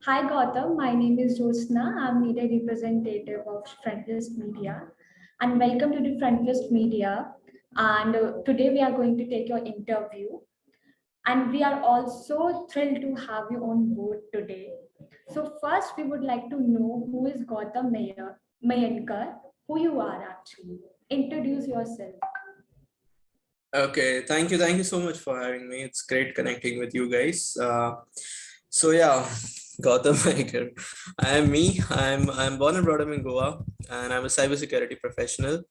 Hi Gautam, my name is Jyotsna. I'm media representative of Frontlist Media, and welcome to the Frontlist Media. And today we are going to take your interview, and we are also thrilled to have you on board today. So first, we would like to know who is Gautam Mayankar, who you are actually. Introduce yourself. Okay, thank you so much for having me. It's great connecting with you guys. So yeah, Gautam Maikar. I am me. I'm born and brought up in Goa, and I'm a cybersecurity professional.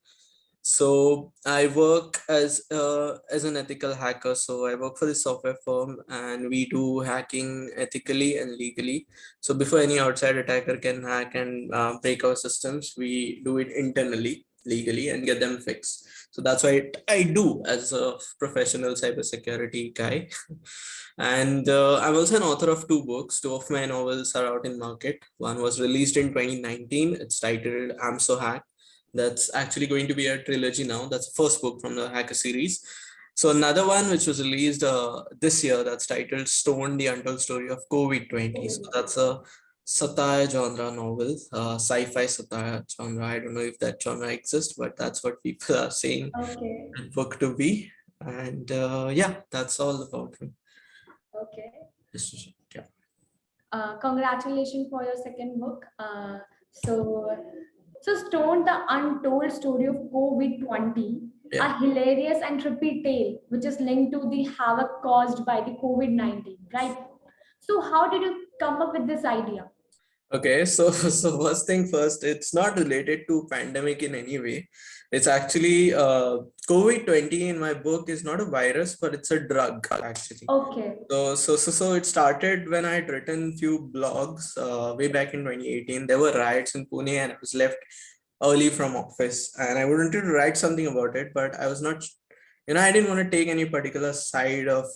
So I work as an ethical hacker. So I work for the software firm, and we do hacking ethically and legally. So before any outside attacker can hack and break our systems, we do it internally, legally, and get them fixed. So that's what I do as a professional cybersecurity guy. And I'm also an author of two books. Two of my novels are out in market. One was released in 2019. It's titled I'm So Hacked. That's actually going to be a trilogy now. That's the first book from the Hacker series. So another one which was released this year, that's titled Stone, the Untold Story of COVID-20. So that's a satire genre novel, sci-fi satire genre. I don't know if that genre exists, but that's what people are saying Okay. the book to be. And yeah, that's all about me. Okay. Yeah. Congratulations for your second book. So Stone, the Untold Story of COVID-20, Yeah. a hilarious and trippy tale, which is linked to the havoc caused by the COVID-19, right? So how did you come up with this idea? Okay, so so first thing first, it's not related to pandemic in any way. It's actually COVID-20 in my book is not a virus, but it's a drug actually. Okay. So it started when I had written few blogs way back in 2018. There were riots in Pune and I was left early from office and I wanted to write something about it, but I was not, I didn't want to take any particular side of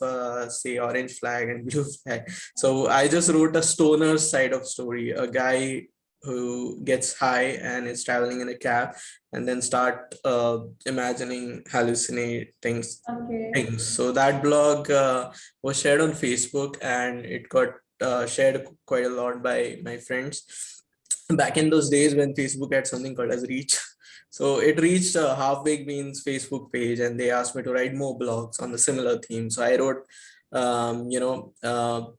say orange flag and blue flag. So I just wrote a stoner side of story, a guy who gets high and is traveling in a cab and then start imagining hallucinating Okay. things. So that blog was shared on Facebook and it got shared quite a lot by my friends back in those days when Facebook had something called as reach. So it reached Half-Baked Beans Facebook page and they asked me to write more blogs on the similar theme. So I wrote,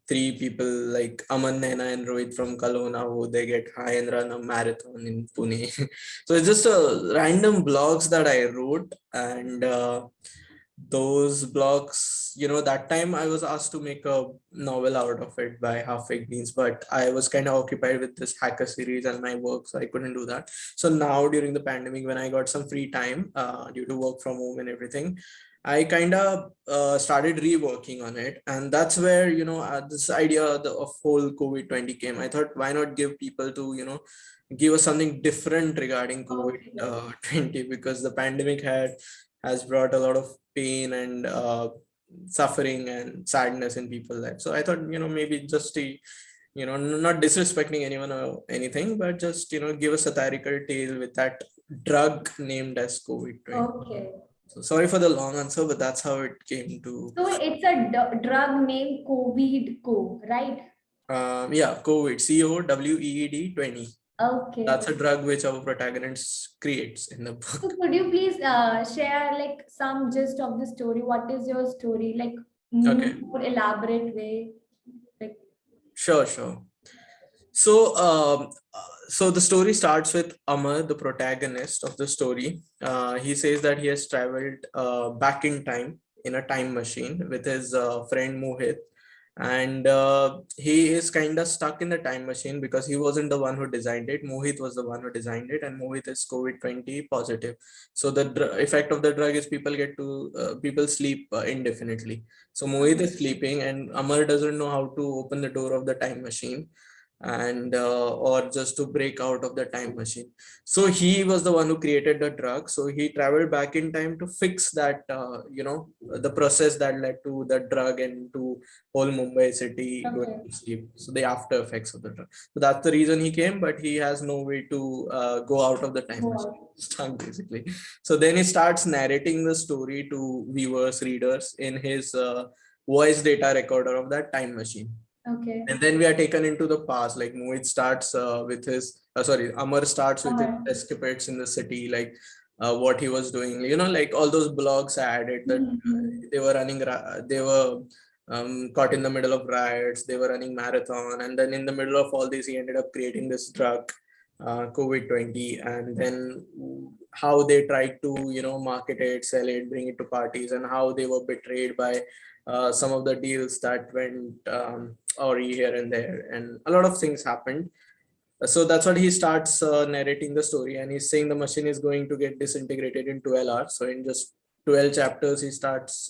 three people like Aman Naina and Rohit from Kalona who they get high and run a marathon in Pune. So it's just a random blogs that I wrote and those blogs, that time I was asked to make a novel out of it by Half-Baked Beans, but I was kind of occupied with this hacker series and my work, so I couldn't do that. So now during the pandemic, when I got some free time due to work from home and everything, I kind of started reworking on it. And that's where, this idea of whole COVID-20 came. I thought, why not give people to, give us something different regarding COVID-20 because the pandemic has brought a lot of pain and suffering and sadness in people's lives. So I thought, maybe just not disrespecting anyone or anything, but just, give a satirical tale with that drug named as COVID-20. Okay. So sorry for the long answer, but that's how it came to. So it's a drug named COVID-Co, right? Yeah, COVID, COVID 20. Okay. That's a drug which our protagonist creates in the book. So could you please share like some gist of the story? What is your story? Like Okay. more elaborate way? Like Sure. So the story starts with Amar, the protagonist of the story. He says that he has traveled back in time in a time machine with his friend Mohit, and he is kind of stuck in the time machine because he wasn't the one who designed it. Mohit was the one who designed it, and Mohit is COVID-20 positive. So the effect of the drug is people sleep indefinitely. So Mohit is sleeping, and Amar doesn't know how to open the door of the time machine and or just to break out of the time machine. So he was the one who created the drug. So he traveled back in time to fix that, the process that led to the drug and to whole Mumbai city going to sleep. So the after effects of the drug. So that's the reason he came, but he has no way to go out of the time machine. Stuck basically. So then he starts narrating the story to viewers, readers in his voice data recorder of that time machine. Okay. And then we are taken into the past. Like Mohit starts with his, Amar starts with his Amar. escapades in the city, like what he was doing. Like all those blogs I added that Mhm. they were running, they were caught in the middle of riots, they were running marathon. And then in the middle of all this, he ended up creating this drug, COVID-20. And then how they tried to, market it, sell it, bring it to parties, and how they were betrayed by some of the deals that went awry here and there, and a lot of things happened. So that's what he starts narrating the story, and he's saying the machine is going to get disintegrated in 12 hours. So in just 12 chapters, he starts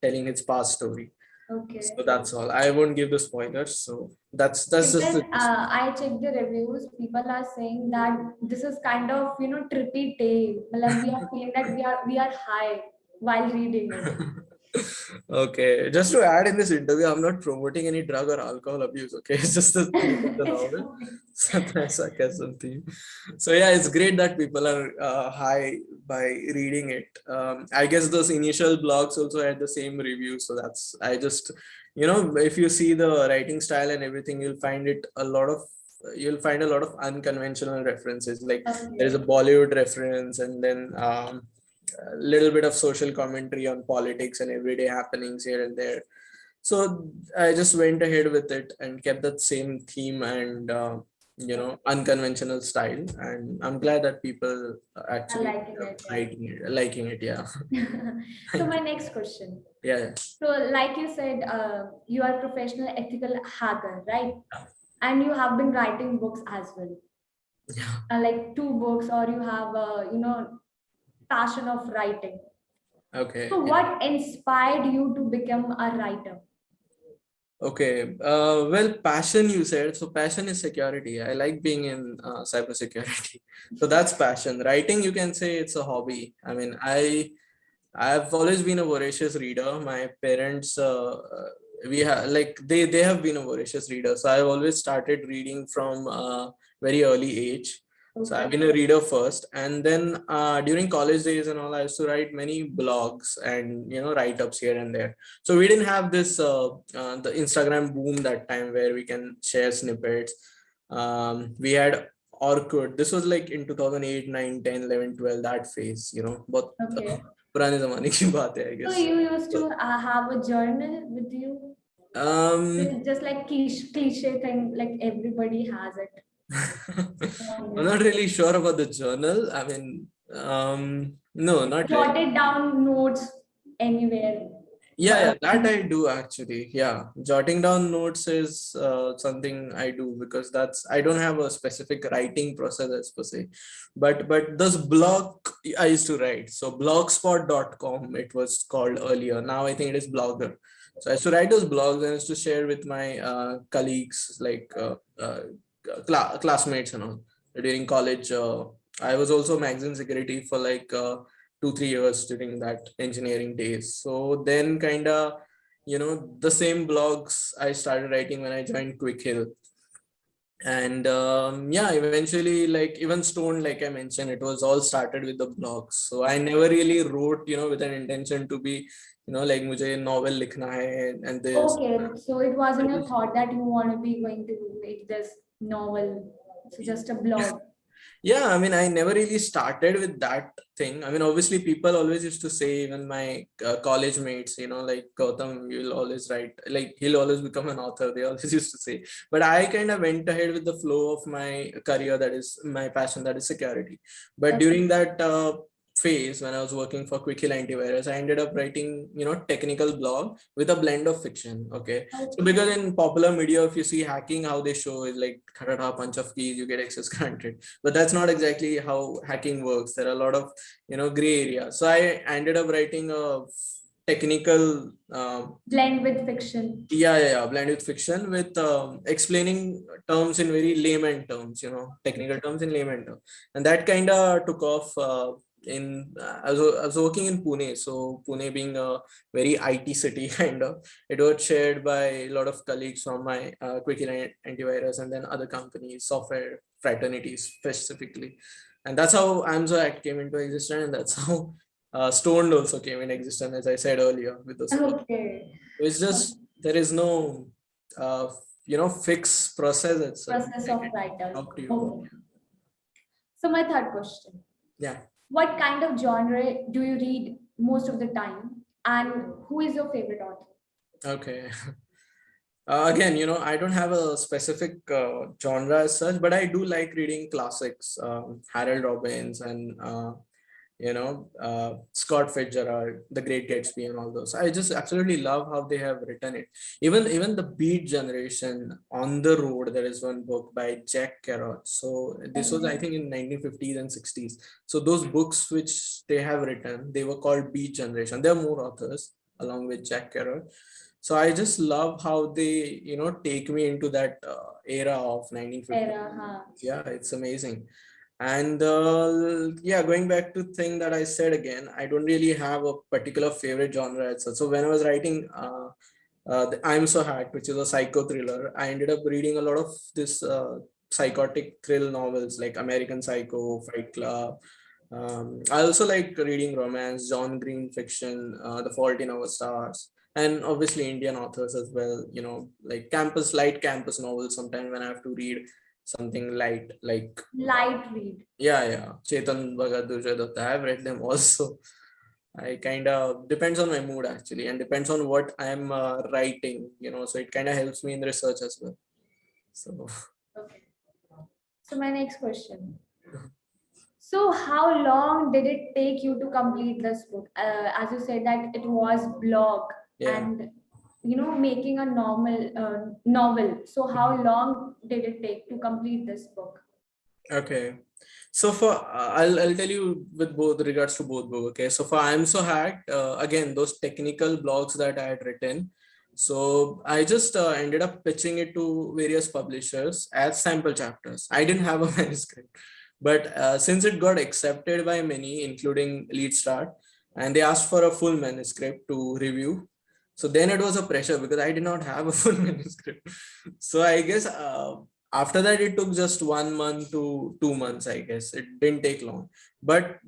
telling his past story. Okay. So that's all. I won't give the spoilers. So that's just Because the I checked the reviews, people are saying that this is kind of trippy tale. Like we are feeling that we are high while reading it. Okay, just to add in this interview, I'm not promoting any drug or alcohol abuse. Okay, it's just the theme of the It's novel. fine. Sarcasm theme. So yeah, it's great that people are high by reading it. I guess those initial blogs also had the same review. So that's I just if you see the writing style and everything, you'll find a lot of unconventional references. Like there is a Okay. Bollywood reference, and then a little bit of social commentary on politics and everyday happenings here and there. So I just went ahead with it and kept that same theme and unconventional style. And I'm glad that people I actually liking it, yeah. liking it. Yeah. So my next question. Yeah. Yeah. So like you said, you are a professional ethical hacker, right? And you have been writing books as well. Yeah. Like 2 books, or you have passion of writing. Okay. So Yeah. what inspired you to become a writer? Okay. Well, passion you said. So passion is security. I like being in cybersecurity. So that's passion. Writing, you can say it's a hobby. I mean, I've always been a voracious reader. My parents, we have like they have been a voracious reader. So I've always started reading from very early age. So I've Okay. been a reader first, and then during college days and all, I used to write many blogs and write ups here and there. So we didn't have this the Instagram boom that time where we can share snippets. We had Orkut. This was like in 2008, 9, 10, 11, 12, that phase, but Okay. पुराने जमाने की बात है, I So guess. you used So, to have a journal with you? um, It's just like cliche thing, like everybody has it. I'm not really sure about the journal. I mean, no, not really. Jotted down notes anywhere. Yeah, that I do actually. Yeah, jotting down notes is something I do because I don't have a specific writing process as per se, but this blog I used to write. So blogspot.com it was called earlier. Now I think it is Blogger. So I used to write those blogs and I used to share with my colleagues, like classmates and all during college. I was also magazine secretary for like 2-3 years during that engineering days. So then kind of the same blogs I started writing when I joined Quick Hill. And yeah, eventually, like even Stone, like I mentioned, it was all started with the blogs. So I never really wrote with an intention to be like mujhe novel likhna hai and this. Okay, so it wasn't a thought that you want to be going to make this novel. It's just a blog. Yeah, I mean, I never really started with that thing. I mean, obviously, people always used to say, even my college mates, like Gautam, you'll always write, like he'll always become an author. They always used to say, but I kind of went ahead with the flow of my career, that is my passion, that is security. But Okay. during that phase when I was working for Quick Hill Antivirus, I ended up writing, technical blog with a blend of fiction. Okay. So Okay. because in popular media, if you see hacking, how they show is like punch of keys, you get access granted. But that's not exactly how hacking works. There are a lot of, gray areas. So I ended up writing a technical Blend with fiction. yeah, blend with fiction with explaining terms in very layman terms, technical terms in layman terms. And that kind of took off I was working in Pune. So Pune being a very IT city kind of, it was shared by a lot of colleagues from my Quick Antivirus and then other companies, software fraternities specifically. And that's how Amazon Act came into existence, and that's how Stoned also came in existence, as I said earlier, with those. Okay. It's just there is no fixed process. It's Process I of can writer. talk to you about. Okay. So my third question. Yeah. What kind of genre do you read most of the time? And who is your favorite author? Okay. Again, I don't have a specific genre as such, but I do like reading classics, Harold Robbins and Scott Fitzgerald, The Great Gatsby, and all those. I just absolutely love how they have written it. Even the Beat Generation, On the Road, there is one book by Jack Kerouac. So this was, I think, in 1950s and 60s. So those books which they have written, they were called Beat Generation. There are more authors along with Jack Kerouac. So I just love how they take me into that era of 1950s. Era, Yeah, it's amazing. And yeah, going back to thing that I said again, I don't really have a particular favorite genre. So when I was writing the I'm So Hacked, which is a psycho thriller, I ended up reading a lot of this psychotic thrill novels like American Psycho, Fight Club. I also like reading romance, John Green fiction, The Fault in Our Stars, and obviously Indian authors as well. Like light campus novels. Sometimes when I have to read something light, like light read. yeah, Chetan Bhagat, Durjay Datta. I've read them also. I kind of depends on my mood actually, and depends on what I'm writing. So it kind of helps me in research as well. So Okay. So my next question. So how long did it take you to complete this book? As you said that it was blog yeah. and making a normal novel. So how long did it take to complete this book? Okay. So for I'll tell you with both regards to both book. Okay. So for I'm So Hacked, again those technical blogs that I had written. So I just ended up pitching it to various publishers as sample chapters. I didn't have a manuscript, but since it got accepted by many, including Lead Start, and they asked for a full manuscript to review. So then it was a pressure because I did not have a full manuscript. So I guess after that it took just 1 month to 2 months. I guess it didn't take long, but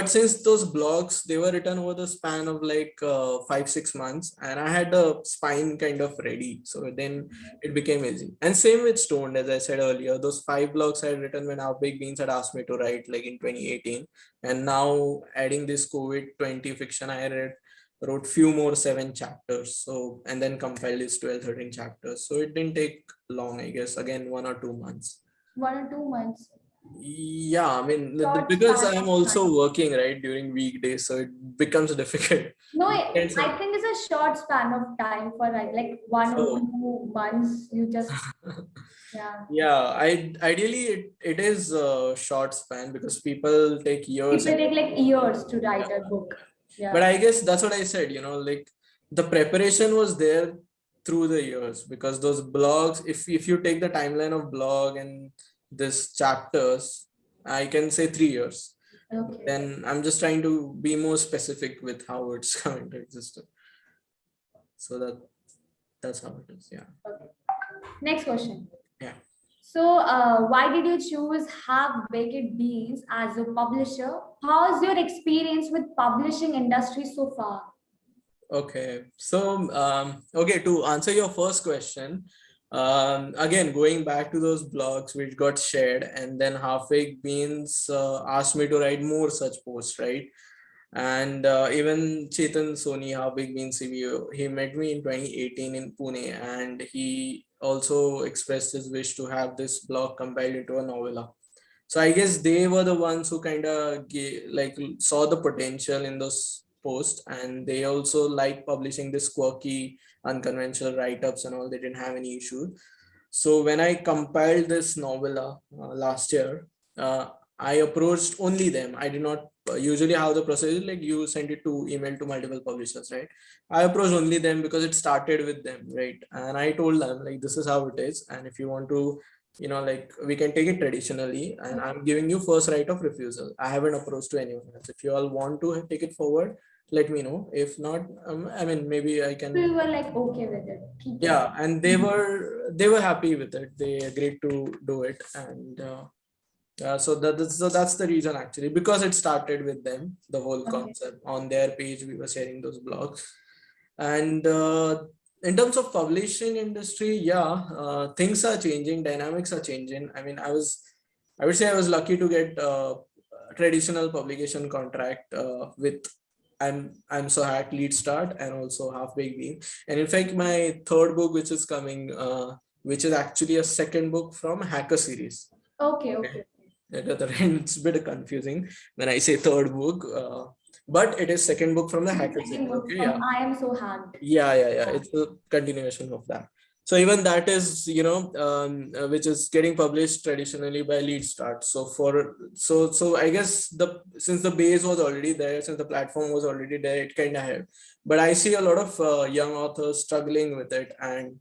since those blogs, they were written over the span of like 5-6 months, and I had the spine kind of ready, so then it became easy. And same with Stoned, as I said earlier, those 5 blogs I had written when How Big Beans had asked me to write, like in 2018, and now adding this COVID-20 fiction, I wrote few more 7 chapters, so and then compiled this 12-13 chapters. So it didn't take long, I guess, again 1 or 2 months. 1 or 2 months. Yeah, I mean, Short because span I'm of also time. working right during weekdays, so it becomes difficult. No, Depends I on- think it's a short span of time for like 1 or 2 months. You just yeah. yeah, ideally it is a short span because people take years. People take like years to Yeah. write a book. But Yeah. I guess that's what I said, like the preparation was there through the years, because those blogs, if you take the timeline of blog and this chapters, I can say 3 years. But Okay. then I'm just trying to be more specific with how it's coming to existence. So that's how it is. Yeah. Okay. Next question. Yeah. So, why did you choose Half Baked Beans as a publisher? How's your experience with publishing industry so far? Okay. So okay, to answer your first question, again going back to those blogs which got shared, and then Half Baked Beans asked me to write more such posts, right? And even Chetan Soni, How Big Beans CVO, he met me in 2018 in Pune, and he also expressed his wish to have this blog compiled into a novella. So I guess they were the ones who kind of like saw the potential in those posts, and they also like publishing this quirky, unconventional write-ups and all. They didn't have any issue. So when I compiled this novella last year, I approached only them. I did not usually how the process is, like you send it to email to multiple publishers, right? I approached only them because it started with them, right? And I told them like this is how it is, and if you want to, like we can take it traditionally, and I'm giving you first right of refusal. I haven't approached to anyone else. If you all want to take it forward, let me know. If not, I mean, maybe I So can. you were like okay with it. Yeah, and they were happy with it. They agreed to do it, and so that's the reason actually, because it started with them, the whole Okay. concept. On their page we were sharing those blogs, and in terms of publishing industry, yeah, things are changing, dynamics are changing. I mean, I would say I was lucky to get a traditional publication contract with I'm so hack Lead Start and also Half Baked Bean. And in fact, my third book, which is coming, which is actually a second book from Hacker series. Okay, okay. At the other end, it's a bit confusing when I say third book, but it is second book from the Hacker Second series. book Okay, from yeah. I Am So Hacked. Yeah. It's a continuation of that. So even that is, which is getting published traditionally by Lead Start. So so I guess since the base was already there, since the platform was already there, it kind of helped. But I see a lot of young authors struggling with it, and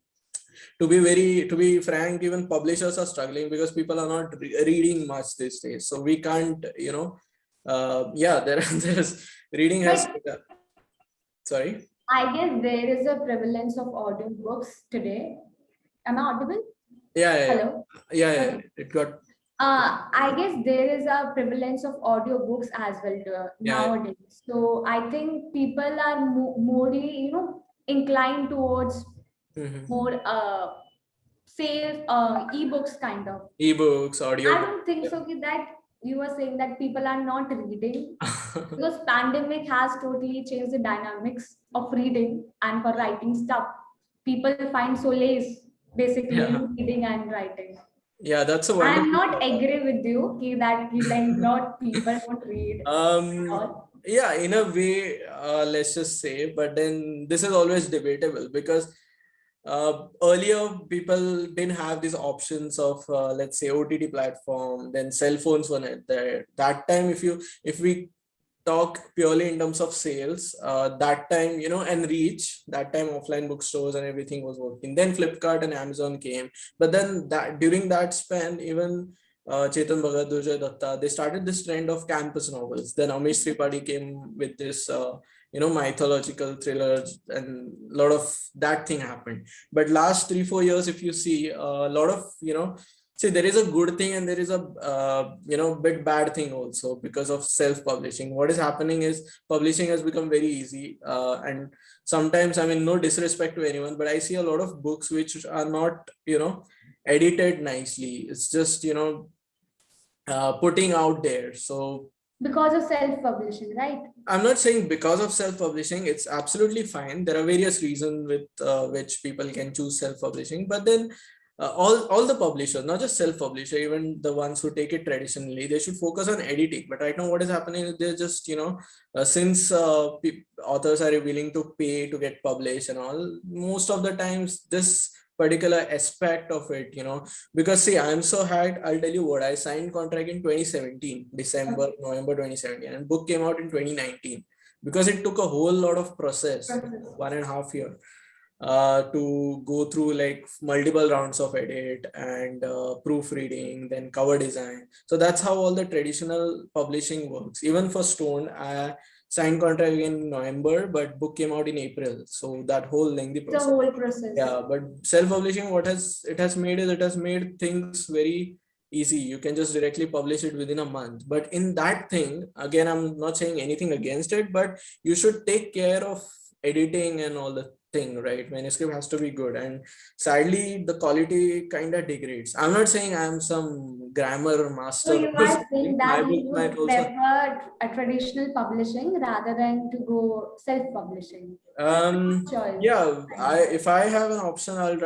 to be frank, even publishers are struggling because people are not reading much these days. So we can't, there's reading has. But Sorry. I guess there is a prevalence of audiobooks today. Am I audible? Yeah. Hello? Yeah. Okay. It got. I guess there is a prevalence of audiobooks as well Yeah. nowadays. So I think people are more, inclined towards Mhm. more say ebooks kind of. Ebooks, audio. I don't think so that you were saying that people are not reading because pandemic has totally changed the dynamics of reading and for writing stuff. People find solace basically Yeah. in reading and writing. Yeah, that's a I am wonderful. not agree with you that like lot people don't read. Yeah, in a way, let's just say, but then this is always debatable because earlier people didn't have these options of let's say OTT platform, then cell phones were not there. That time, if we talk purely in terms of sales, that time, and reach, that time offline bookstores and everything was working. Then Flipkart and Amazon came, but then that during that span, even Chetan Bhagat, Durjoy Datta, they started this trend of campus novels. Then Amish Tripathi came with this mythological thrillers, and a lot of that thing happened. But last 3-4 years, if you see, a lot of see, there is a good thing and there is a bit bad thing also because of self-publishing. What is happening is publishing has become very easy, and sometimes, I mean, no disrespect to anyone, but I see a lot of books which are not edited nicely. It's just putting out there. So Because of self-publishing, right? I'm not saying because of self-publishing, it's absolutely fine. There are various reasons with which people can choose self-publishing, but then all the publishers, not just self-publisher, even the ones who take it traditionally, they should focus on editing. But right now, what is happening is they're just since authors are willing to pay to get published and all, most of the times this particular aspect of it, because see, I'm so hacked. I'll tell you what, I signed contract in 2017, November 2017, and book came out in 2019 because it took a whole lot of process, 1.5 year, to go through like multiple rounds of edit and proofreading, then cover design. So that's how all the traditional publishing works. Even for Stone, I signed contract in November, but book came out in April. So that whole lengthy process. The whole process. Yeah, but self-publishing, what it has made things very easy. You can just directly publish it within a month. But in that thing, again, I'm not saying anything against it, but you should take care of editing and all the thing, right? Manuscript has to be good, and sadly the quality kind of degrades. I'm not saying I'm some grammar master. So you are saying My that book you might would also prefer a traditional publishing rather than to go self-publishing. Choice. yeah, if I have an option, I'll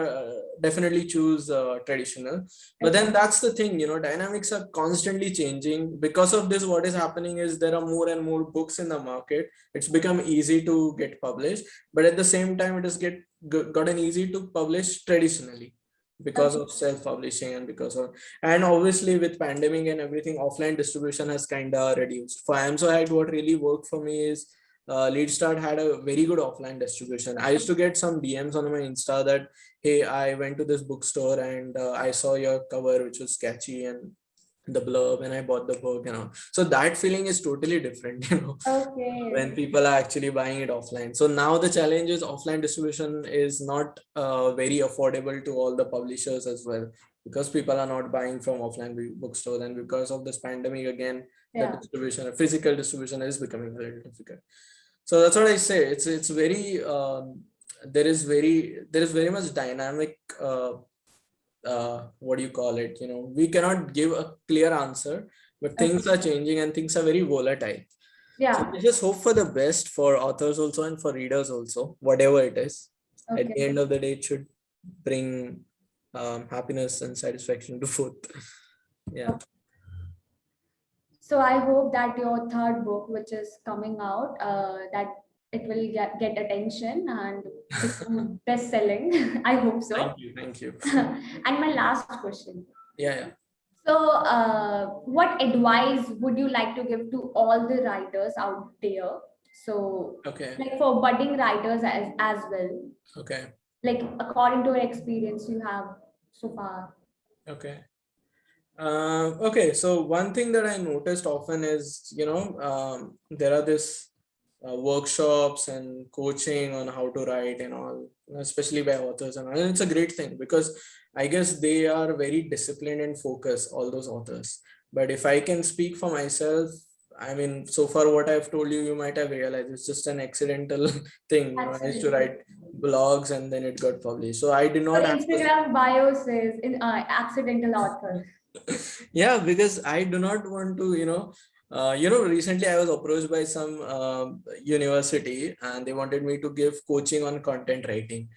definitely choose traditional. But then that's the thing, dynamics are constantly changing. Because of this, what is happening is there are more and more books in the market. It's become easy to get published, but at the same time, it has gotten easy to publish traditionally because of self-publishing, and obviously with pandemic and everything, offline distribution has kind of reduced. For AmSoHack, what really worked for me is Lead Start had a very good offline distribution. I used to get some DMs on my Insta that, hey, I went to this bookstore and I saw your cover, which was sketchy, and the blurb, and I bought the book, So that feeling is totally different, Okay. when people are actually buying it offline. So now the challenge is offline distribution is not very affordable to all the publishers as well, because people are not buying from offline bookstores, and because of this pandemic, again, the physical distribution is becoming a little difficult. So that's what I say. It's very there is very much dynamic, what do you call it, we cannot give a clear answer, but things are changing and things are very volatile. So Yeah. we just hope for the best for authors also and for readers also, whatever it is. At the Okay. end of the day, it should bring happiness and satisfaction to both. Yeah. Okay. So I hope that your third book, which is coming out, that it will get attention and become best selling. I hope so. Thank you. Thank you. And my last question. Yeah. Yeah. So, what advice would you like to give to all the writers out there? So, Okay. like for budding writers as well, Okay. like according to your experience you have so far. Okay. Okay, so one thing that I noticed often is, there are this workshops and coaching on how to write and all, especially by authors and all. And it's a great thing because I guess they are very disciplined and focused, all those authors. But if I can speak for myself, I mean, so far what I've told you, you might have realized it's just an accidental thing. I used to Absolutely. write blogs and then it got published. So I did So not have this. Instagram bio says in accidental author. Yeah, because I do not want to, recently I was approached by some university and they wanted me to give coaching on content writing.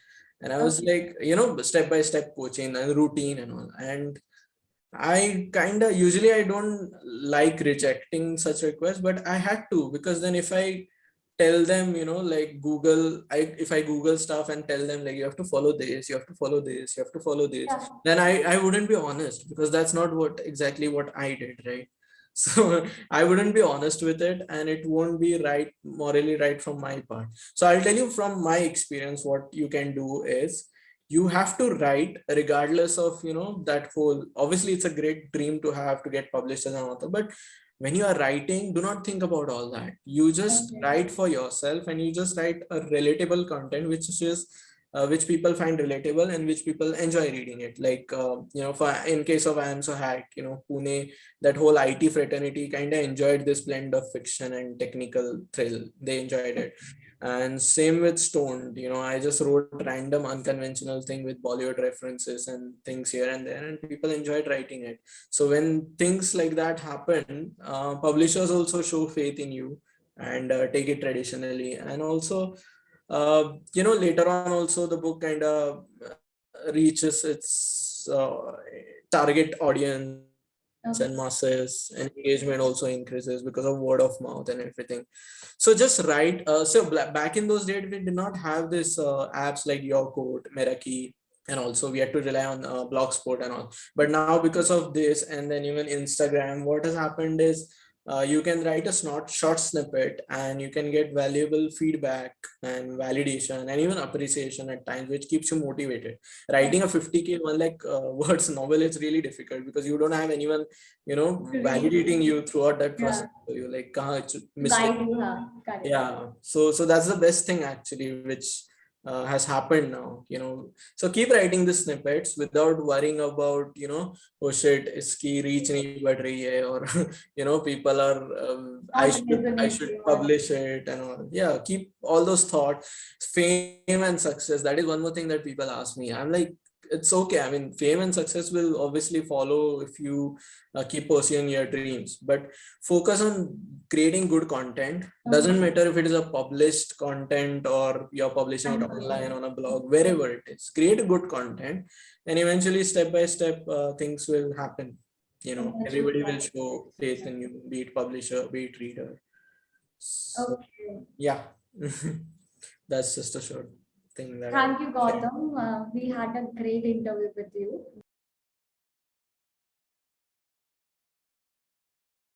And I was Okay. like, step by step coaching and routine and all. And I kind of usually I don't like rejecting such requests, but I had to because then if I tell them, like Google, if I Google stuff and tell them like you have to follow this, you have to follow this, you have to follow this, Yeah. then I wouldn't be honest because that's not exactly what I did, right? So I wouldn't be honest with it and it won't be right, morally right from my part. So I'll tell you from my experience what you can do is you have to write regardless of that whole, obviously it's a great dream to have to get published as an author, but when you are writing, do not think about all that. You just Okay. write for yourself and you just write a relatable content which people find relatable and which people enjoy reading it, like for in case of I Am So Hack, Pune, that whole IT fraternity kind of enjoyed this blend of fiction and technical thrill. They enjoyed it. And same with Stoned, I just wrote random unconventional thing with Bollywood references and things here and there, and people enjoyed writing it. So when things like that happen, publishers also show faith in you and take it traditionally. And also, later on also the book kind of reaches its target audience Okay. and masses, and engagement also increases because of word of mouth and everything. So just write. Back in those days, we did not have this apps like Your Code, Meraki, and also we had to rely on Blogspot and all. But now because of this, and then even Instagram, what has happened is you can write a short snippet and you can get valuable feedback and validation and even appreciation at times, which keeps you motivated. Writing a 50K 1 lakh words novel is really difficult because you don't have anyone To read. validating you throughout that Yeah. process. So you're like, it's To mistake. guide you, huh? Correct. Yeah, so that's the best thing actually which has happened now, so keep writing the snippets without worrying about oh shit, iski reach nahi bad rahi hai, or people are I Not should resonating or publish it and all. Yeah, keep all those thoughts. Fame and success, that is one more thing that people ask me. I'm like, it's okay. I mean, fame and success will obviously follow if you keep pursuing your dreams, but focus on creating good content. Doesn't matter if it is a published content or you're publishing it online on a blog, wherever it is. Create a good content, and eventually, step by step, things will happen. Everybody will show faith in you, be it publisher, be it reader. So, okay. yeah, that's just a short thing that I Thank want you, to share. Gautam. We had a great interview with you.